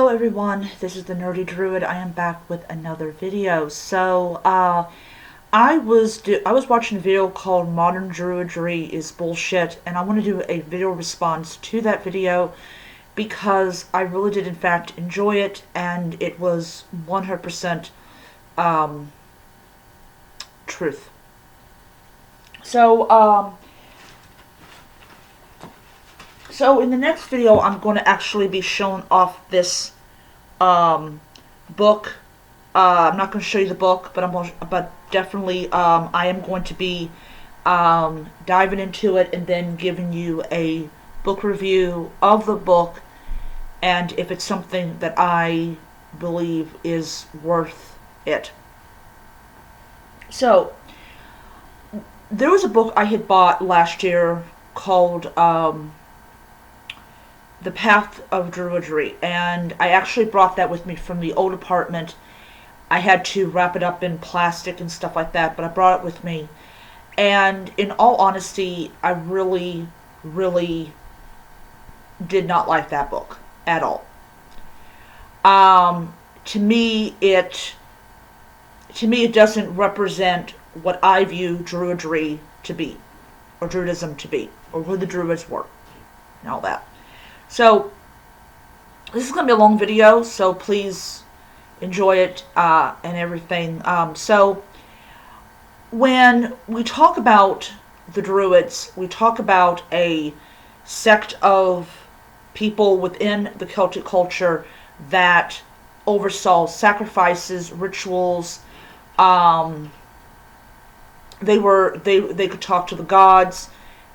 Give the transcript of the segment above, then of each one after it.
Hello everyone, this is the Nerdy Druid. I am back with another video. I was watching a video called Modern Druidry is Bullshit, and I want to do a video response to that video because I really did in fact enjoy it, and it was 100% truth. So, So in the next video, I'm going to actually be showing off this book. I'm not going to show you the book, but definitely I am going to be diving into it and then giving you a book review of the book, and if it's something that I believe is worth it. So there was a book I had bought last year called The Path of Druidry, and I actually brought that with me from the old apartment. I had to wrap it up in plastic and stuff like that, but I brought it with me. And in all honesty, I really, really did not like that book at all. To me, it doesn't represent what I view Druidry to be, or Druidism to be, or who the Druids were, and all that. So, this is going to be a long video, so please enjoy it and everything. So, when we talk about the Druids, we talk about a sect of people within the Celtic culture that oversaw sacrifices, rituals. They could talk to the gods,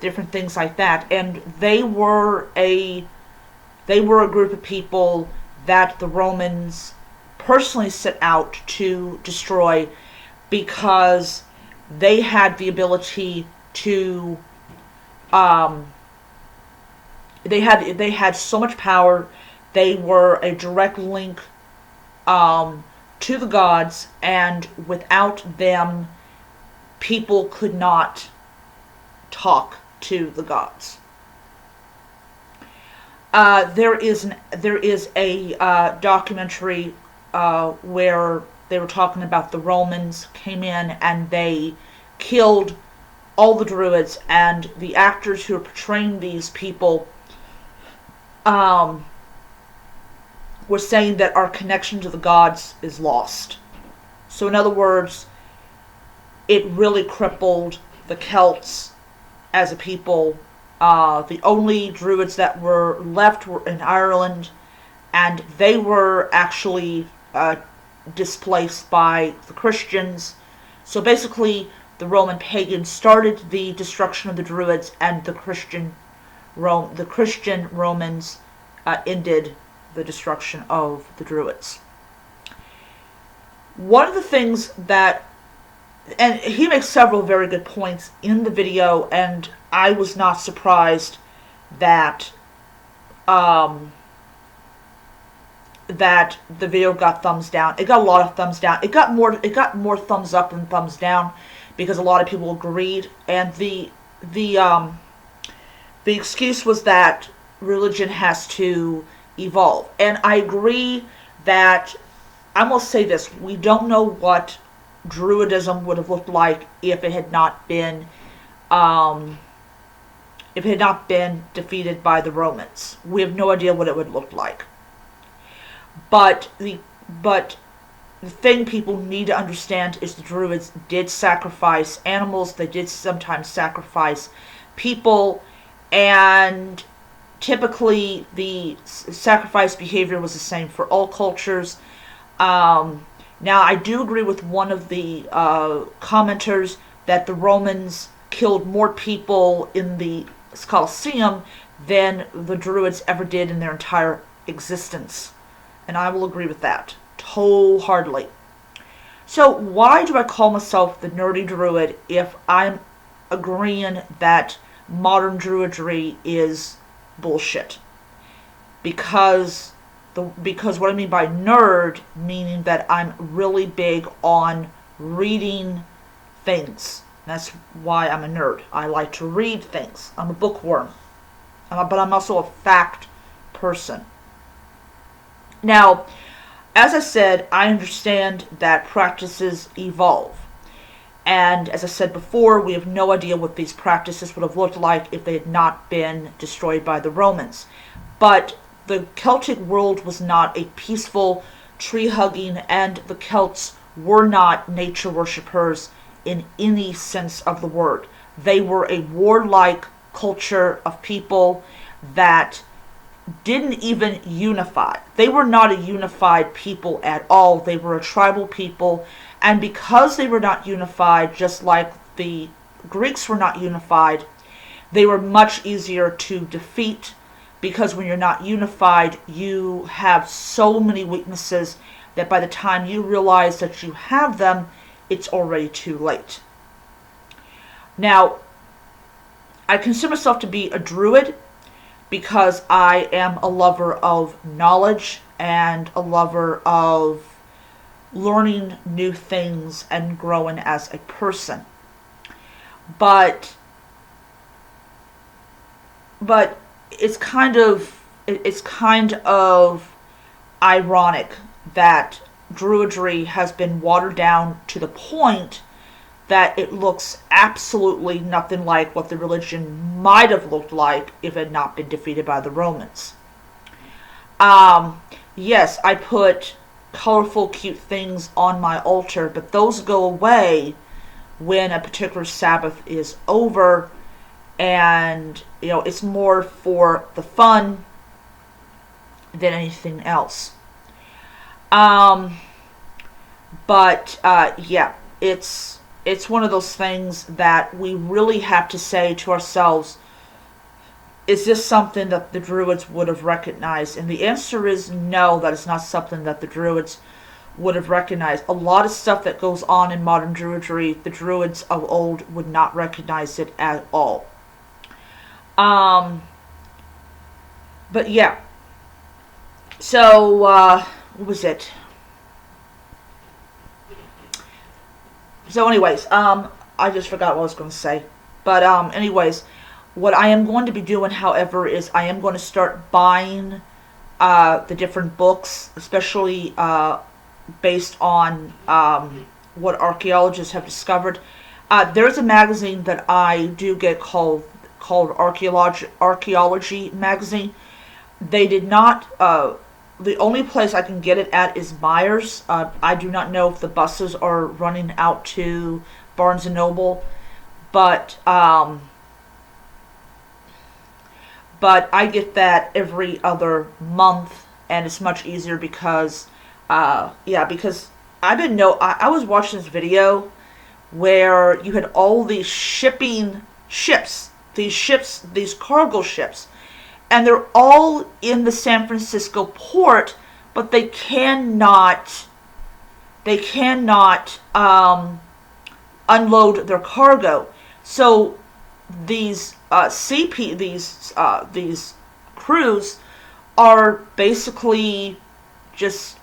different things like that, and they were a group of people that the Romans personally set out to destroy because they had the ability to they had so much power. They were a direct link to the gods, and without them people could not talk to the gods. There is a documentary where they were talking about the Romans came in and they killed all the Druids, and the actors who are portraying these people were saying that our connection to the gods is lost. So in other words, it really crippled the Celts as a people. The only Druids that were left were in Ireland, and they were actually displaced by the Christians. So basically, the Roman pagans started the destruction of the Druids, and the Christian Romans ended the destruction of the Druids. One of the things that, and he makes several very good points in the video, and I was not surprised that that the video got thumbs down. It got a lot of thumbs down. It got more thumbs up than thumbs down because a lot of people agreed, and the excuse was that religion has to evolve. And I agree that, I must say this, we don't know what Druidism would have looked like if it had not been defeated by the Romans. We have no idea what it would look like. But the thing people need to understand is the Druids did sacrifice animals. They did sometimes sacrifice people, and typically the sacrifice behavior was the same for all cultures. Now, I do agree with one of the commenters that the Romans killed more people in the Colosseum than the Druids ever did in their entire existence. And I will agree with that wholeheartedly. So why do I call myself the Nerdy Druid if I'm agreeing that modern Druidry is bullshit? Because what I mean by nerd, meaning that I'm really big on reading things. That's why I'm a nerd. I like to read things. I'm a bookworm. But I'm also a fact person. Now, as I said, I understand that practices evolve. And as I said before, we have no idea what these practices would have looked like if they had not been destroyed by the Romans. But the Celtic world was not a peaceful, tree-hugging, and the Celts were not nature worshippers in any sense of the word. They were a warlike culture of people that didn't even unify. They were not a unified people at all. They were a tribal people, and because they were not unified, just like the Greeks were not unified, they were much easier to defeat, because when you're not unified, you have so many weaknesses that by the time you realize that you have them, it's already too late. Now, I consider myself to be a druid because I am a lover of knowledge and a lover of learning new things and growing as a person. But it's kind of ironic that Druidry has been watered down to the point that it looks absolutely nothing like what the religion might have looked like if it had not been defeated by the Romans. Yes, I put colorful, cute things on my altar, but those go away when a particular Sabbath is over, and it's more for the fun than anything else. Yeah, it's one of those things that we really have to say to ourselves, is this something that the Druids would have recognized? And the answer is no, that is not something that the Druids would have recognized. A lot of stuff that goes on in modern Druidry, the Druids of old would not recognize it at all. But yeah. So, what was it? So anyways, I just forgot what I was going to say. But anyways, what I am going to be doing, however, is I am going to start buying the different books, especially based on what archaeologists have discovered. There's a magazine that I do get called Archaeology Magazine. They did not... the only place I can get it at is Myers. I do not know if the buses are running out to Barnes & Noble, but I get that every other month, and it's much easier because, because I was watching this video where you had all these shipping ships, these cargo ships, and they're all in the San Francisco port, but they cannot unload their cargo. So these these crews are basically just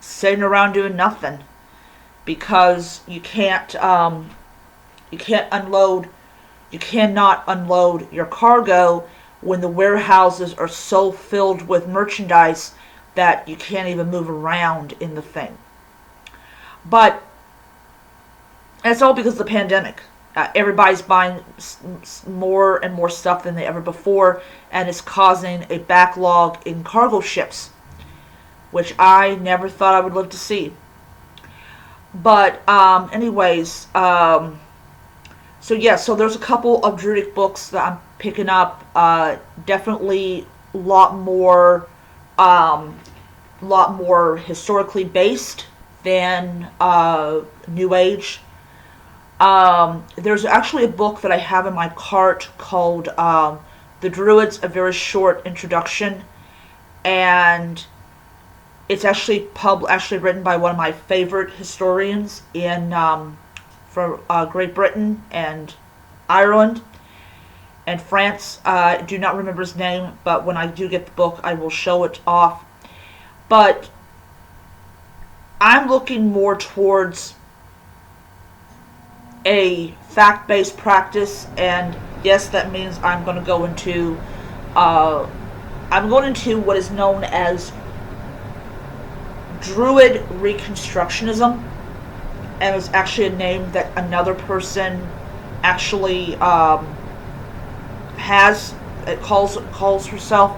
sitting around doing nothing, because you cannot unload your cargo when the warehouses are so filled with merchandise that you can't even move around in the thing. But it's all because of the pandemic. Everybody's buying more and more stuff than they ever before, and it's causing a backlog in cargo ships, which I never thought I would live to see. But anyways, so there's a couple of Druidic books that I'm picking up. Definitely a lot more historically based than New Age. There's actually a book that I have in my cart called The Druids, A Very Short Introduction, and it's actually written by one of my favorite historians from Great Britain and Ireland and France. I do not remember his name, but when I do get the book, I will show it off. But I'm looking more towards a fact-based practice, and yes, that means I'm going to go into what is known as Druid Reconstructionism, and it was actually a name that another person actually has, it calls herself,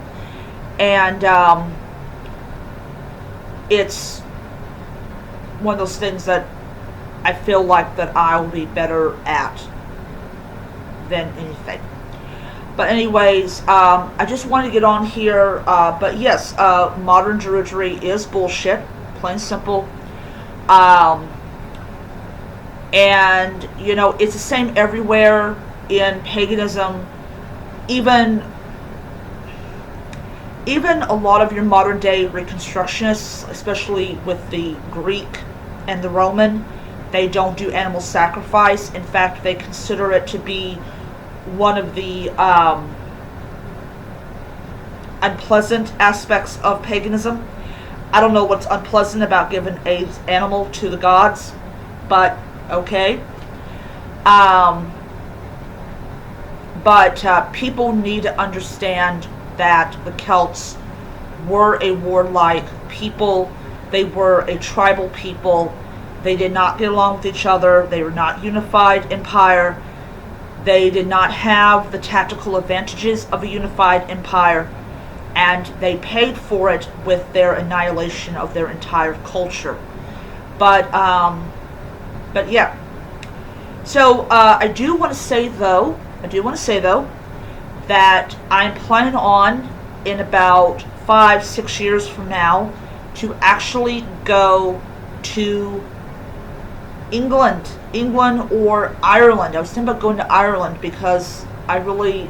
and it's one of those things that I feel like that I'll be better at than anything. But anyways, I just wanted to get on here. But yes, modern Druidry is bullshit, plain simple. And you know, it's the same everywhere in paganism. Even a lot of your modern day Reconstructionists, especially with the Greek and the Roman, they don't do animal sacrifice. In fact, they consider it to be one of the unpleasant aspects of paganism. I don't know what's unpleasant about giving an animal to the gods, but okay. But people need to understand that the Celts were a warlike people. They were a tribal people. They did not get along with each other. They were not a unified empire. They did not have the tactical advantages of a unified empire, and they paid for it with their annihilation of their entire culture. But yeah. So I do want to say though that I'm planning on, in about 5-6 years from now, to actually go to England or Ireland. I was thinking about going to Ireland because I really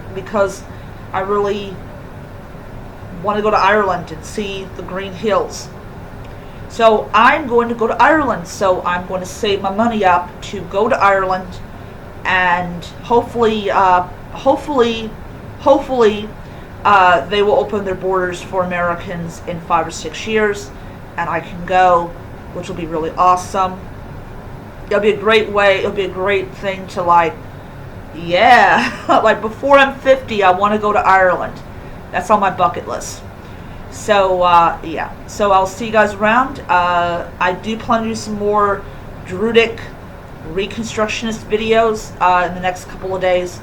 want to go to Ireland and see the Green Hills. So I'm going to go to Ireland. So I'm going to save my money up to go to Ireland, and hopefully they will open their borders for Americans in 5 or 6 years, and I can go, which will be really awesome. It'll be a great way. It'll be a great thing to like before I'm 50, I want to go to Ireland. That's on my bucket list. So yeah. So I'll see you guys around. I do plan to do some more Druidic Reconstructionist videos in the next couple of days.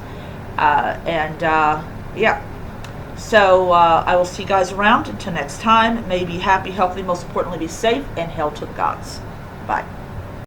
Yeah. So I will see you guys around. Until next time, may be happy, healthy, most importantly be safe, and hail to the gods. Bye.